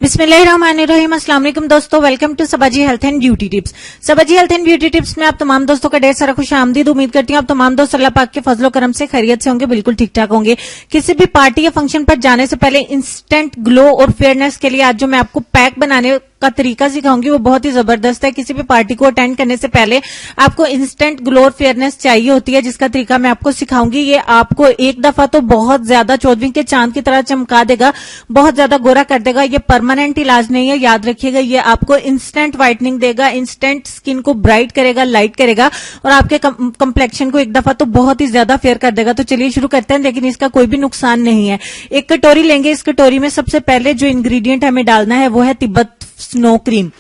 बिस्मिल्लाहिर्रहमानिर्रहीम। अस्सलाम वालेकुम दोस्तों, welcome to Sabaji health and beauty tips. Sabaji health and beauty tips में आप तमाम दोस्तों का ढेर सारा खुश आमदीद। उम्मीद करती हूँ आप तमाम दोस्त अल्लाह पाक के फजलो करम से खैरियत से होंगे, बिल्कुल ठीक ठाक होंगे। किसी भी पार्टी या फंक्शन पर जाने से पहले इंस्टेंट ग्लो और फेयरनेस के लिए आज जो मैं आपको पैक बनाने का तरीका सिखाऊंगी वो बहुत ही जबरदस्त है। किसी भी पार्टी को अटेंड करने से पहले आपको इंस्टेंट ग्लो और फेयरनेस चाहिए होती है, जिसका तरीका मैं आपको सिखाऊंगी। ये आपको एक दफा तो बहुत ज्यादा चौदहवीं के चांद की तरह चमका देगा, बहुत ज्यादा गोरा कर देगा। ये परमानेंट इलाज नहीं है, याद रखिएगा। ये आपको इंस्टेंट व्हाइटनिंग देगा, इंस्टेंट स्किन को ब्राइट करेगा, लाइट करेगा और आपके कंप्लेक्शन को एक दफा तो बहुत ही ज्यादा फेयर कर देगा। तो चलिए शुरू करते हैं, लेकिन इसका कोई भी नुकसान नहीं है। एक कटोरी लेंगे, इस कटोरी में सबसे पहले जो इंग्रेडिएंट हमें डालना है वो है Tibet snow cream.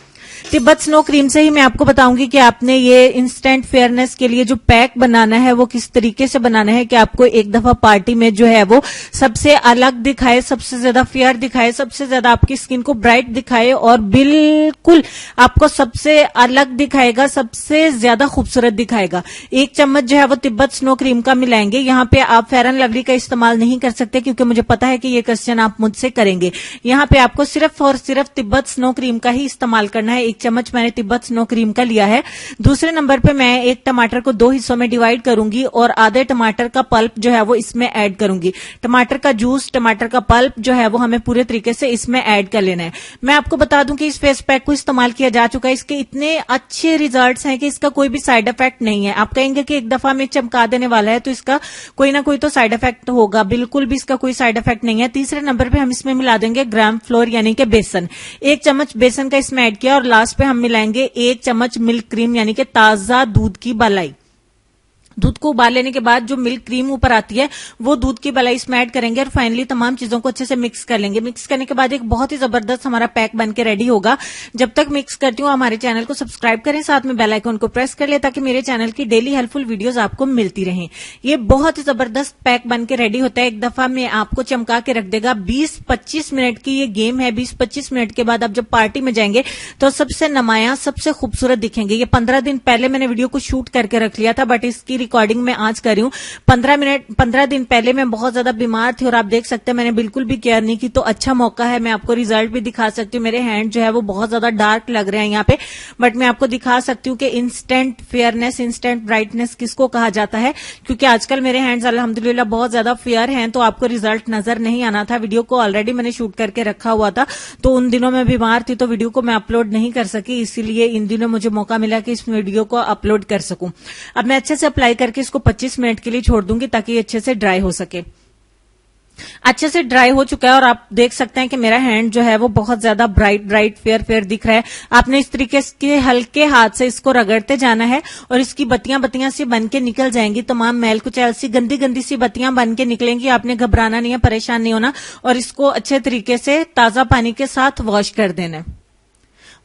Tibet snow cream से ही मैं आपको बताऊंगी कि आपने ये इंस्टेंट फेयरनेस के लिए जो पैक बनाना है वो किस तरीके से बनाना है कि आपको एक दफा पार्टी में जो है वो सबसे अलग दिखाए, सबसे ज्यादा फेयर दिखाए, सबसे ज्यादा आपकी स्किन को ब्राइट दिखाए और बिल्कुल आपको सबसे अलग दिखाएगा, सबसे ज्यादा खूबसूरत दिखाएगा। एक चम्मच जो है वो तिब्बत स्नो क्रीम का मिलाएंगे। यहाँ पे आप फेयर एंड लवली का इस्तेमाल नहीं कर सकते क्योंकि मुझे पता है कि ये क्वेश्चन आप मुझसे करेंगे। यहाँ पे आपको सिर्फ और सिर्फ तिब्बत स्नो क्रीम का ही इस्तेमाल करना है। एक चम्मच मैंने तिब्बत स्नो क्रीम का लिया है। दूसरे नंबर पे मैं एक टमाटर को दो हिस्सों में डिवाइड करूंगी और आधे टमाटर का पल्प जो है वो इसमें ऐड करूंगी। टमाटर का जूस, टमाटर का पल्प जो है वो हमें पूरे तरीके से इसमें ऐड कर लेना है। मैं आपको बता दूं कि इस फेस पैक को इस्तेमाल किया जा चुका है, इसके इतने अच्छे रिजल्ट्स हैं कि इसका कोई भी साइड इफेक्ट नहीं है। आप कहेंगे कि एक दफा में चमका देने वाला है तो इसका कोई ना कोई तो साइड इफेक्ट होगा, बिल्कुल भी इसका कोई साइड इफेक्ट नहीं है। तीसरे नंबर पे हम इसमें मिला देंगे ग्राम फ्लोर यानी कि बेसन। एक चम्मच बेसन का इसमें ऐड किया और लास्ट पे हम मिलाएंगे एक चम्मच मिल्क क्रीम यानी कि ताजा दूध की मलाई। दूध को उबाल लेने के बाद जो मिल्क क्रीम ऊपर आती है वो दूध की मलाई इसमें ऐड करेंगे और फाइनली तमाम चीजों को अच्छे से मिक्स कर लेंगे। मिक्स करने के बाद एक बहुत ही जबरदस्त हमारा पैक बन के रेडी होगा। जब तक मिक्स करती हूँ हमारे चैनल को सब्सक्राइब करें, साथ में बेल आइकन को प्रेस कर ले ताकि मेरे चैनल की डेली हेल्पफुल वीडियोस आपको मिलती रहें। ये बहुत ही जबरदस्त पैक बन के रेडी होता है, एक दफा में आपको चमका के रख देगा। 20-25 मिनट की ये गेम है। 20-25 मिनट के बाद आप जब पार्टी में जाएंगे तो सबसे नमाया, सबसे खूबसूरत दिखेंगे। ये 15 दिन पहले मैंने वीडियो को शूट करके रख लिया था, बट इसकी रिकॉर्डिंग में आज कर रही हूँ। 15 दिन पहले मैं बहुत ज्यादा बीमार थी और आप देख सकते हैं मैंने बिल्कुल भी केयर नहीं की। तो अच्छा मौका है, मैं आपको रिजल्ट भी दिखा सकती हूँ। मेरे हैंड जो है वो बहुत ज्यादा डार्क लग रहे हैं यहाँ पे, बट मैं आपको दिखा सकती हूँ कि इंस्टेंट फेयरनेस, इंस्टेंट ब्राइटनेस किसको कहा जाता है। क्योंकि आजकल मेरे हैंड्स अल्हम्दुलिल्लाह बहुत ज्यादा फेयर हैं, तो आपको रिजल्ट नजर नहीं आना था। वीडियो को ऑलरेडी मैंने शूट करके रखा हुआ था, तो उन दिनों में बीमार थी तो वीडियो को मैं अपलोड नहीं कर सकी, इसीलिए इन दिनों मुझे मौका मिला कि इस वीडियो को अपलोड कर सकूं। अब मैं अच्छे से अप्लाई करके इसको 25 मिनट के लिए छोड़ दूंगी ताकि ये अच्छे से ड्राई हो सके। अच्छे से ड्राई हो चुका है और आप देख सकते हैं कि मेरा हैंड जो है वो बहुत ज्यादा ब्राइट फेयर दिख रहा है। आपने इस तरीके के हल्के हाथ से इसको रगड़ते जाना है और इसकी बत्तियां सी बन के निकल जाएंगी। तमाम मैल कुचैल सी गंदी सी बत्तियां बन के निकलेंगी। आपने घबराना नहीं है, परेशान नहीं होना और इसको अच्छे तरीके से ताजा पानी के साथ वॉश कर देना है।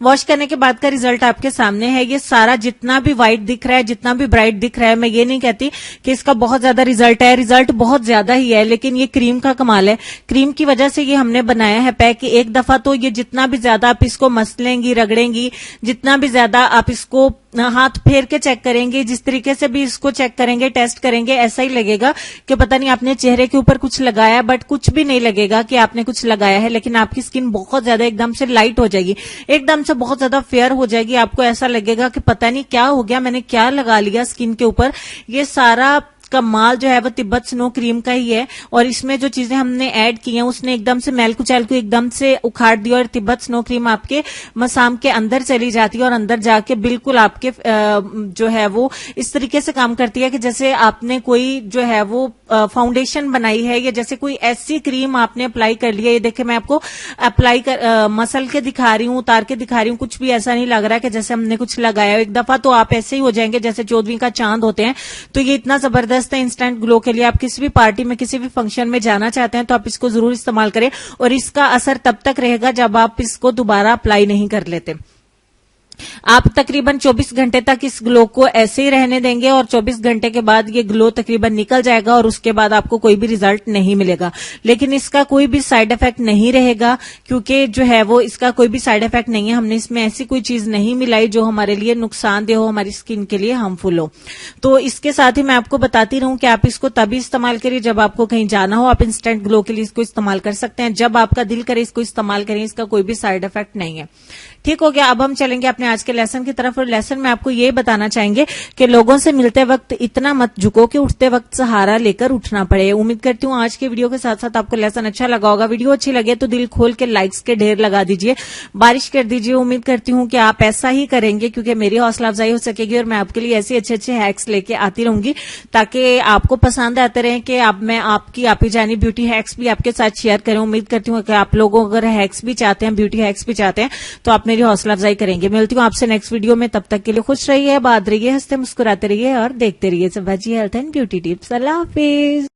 वॉश करने के बाद का रिजल्ट आपके सामने है। ये सारा जितना भी व्हाइट दिख रहा है, जितना भी ब्राइट दिख रहा है, मैं ये नहीं कहती कि इसका बहुत ज्यादा रिजल्ट है, रिजल्ट बहुत ज्यादा ही है, लेकिन ये क्रीम का कमाल है। क्रीम की वजह से ये हमने बनाया है पैक कि एक दफा तो ये जितना भी ज्यादा आप इसको मसलेंगी, रगड़ेंगी, जितना भी ज्यादा आप इसको हाथ फेर के चेक करेंगे, जिस तरीके से भी इसको चेक करेंगे, टेस्ट करेंगे, ऐसा ही लगेगा कि पता नहीं आपने चेहरे के ऊपर कुछ लगाया, बट कुछ भी नहीं लगेगा कि आपने कुछ लगाया है। लेकिन आपकी स्किन बहुत ज्यादा एकदम से लाइट हो जाएगी, एकदम से बहुत ज्यादा फेयर हो जाएगी। आपको ऐसा लगेगा कि पता नहीं क्या हो गया, मैंने क्या लगा लिया स्किन के ऊपर। ये सारा कमाल जो है वो तिब्बत स्नो क्रीम का ही है और इसमें जो चीजें हमने ऐड की हैं उसने एकदम से मैल कुचैल को एकदम से उखाड़ दिया और तिब्बत स्नो क्रीम आपके मसाम के अंदर चली जाती है और अंदर जाके बिल्कुल आपके जो है वो इस तरीके से काम करती है कि जैसे आपने कोई जो है वो फाउंडेशन बनाई है या जैसे कोई ऐसी क्रीम आपने अप्लाई कर लिया। ये देखिए मैं आपको अप्लाई कर मसल के दिखा रही हूँ, उतार के दिखा रही हूँ, कुछ भी ऐसा नहीं लग रहा है कि जैसे हमने कुछ लगाया। एक दफा तो आप ऐसे ही हो जाएंगे जैसे चौदहवीं का चांद होते हैं। तो ये इतना जबरदस्त इंस्टेंट ग्लो के लिए आप किसी भी पार्टी में, किसी भी फंक्शन में जाना चाहते हैं तो आप इसको जरूर इस्तेमाल करें और इसका असर तब तक रहेगा जब आप इसको दोबारा अप्लाई नहीं कर लेते। आप तकरीबन 24 घंटे तक इस ग्लो को ऐसे ही रहने देंगे और 24 घंटे के बाद ये ग्लो तकरीबन निकल जाएगा और उसके बाद आपको कोई भी रिजल्ट नहीं मिलेगा। लेकिन इसका कोई भी साइड इफेक्ट नहीं रहेगा, क्योंकि जो है वो इसका कोई भी साइड इफेक्ट नहीं है। हमने इसमें ऐसी कोई चीज नहीं मिलाई जो हमारे लिए नुकसानदेह हो, हमारी स्किन के लिए हार्मफुल हो। तो इसके साथ ही मैं आपको बताती रहूं कि आप इसको तभी इस्तेमाल करिए जब आपको कहीं जाना हो। आप इंस्टेंट ग्लो के लिए इसको इस्तेमाल कर सकते हैं, जब आपका दिल करे इसको इस्तेमाल करें। इसका कोई भी साइड इफेक्ट नहीं है। ठीक हो गया। अब हम चलेंगे अपने आज के लेसन की तरफ, और लेसन में आपको ये बताना चाहेंगे कि लोगों से मिलते वक्त इतना मत झुको कि उठते वक्त सहारा लेकर उठना पड़े। उम्मीद करती हूँ आज के वीडियो के साथ साथ आपको लेसन अच्छा लगा होगा। वीडियो अच्छी लगे तो दिल खोल के लाइक्स के ढेर लगा दीजिए, बारिश कर दीजिए। उम्मीद करती हूँ कि आप ऐसा ही करेंगे, क्योंकि मेरी हौसला अफजाई हो सकेगी और मैं आपके लिए ऐसे अच्छे अच्छे हैक्स लेके आती रहूंगी, ताकि आपको पसंद आते रहे कि आप मैं आपकी आपी जानी ब्यूटी हैक्स भी आपके साथ शेयर करें। उम्मीद करती हूँ कि आप लोगों अगर हैक्स भी चाहते हैं, ब्यूटी हैक्स भी चाहते हैं, तो आप मेरी हौसला अफजाई करेंगे। मिलती हूँ आपसे नेक्स्ट वीडियो में। तब तक के लिए खुश रहिए, आबाद रहिए, हंसते मुस्कुराते रहिए और देखते रहिए Sabaji health and beauty tips. Allah Hafiz.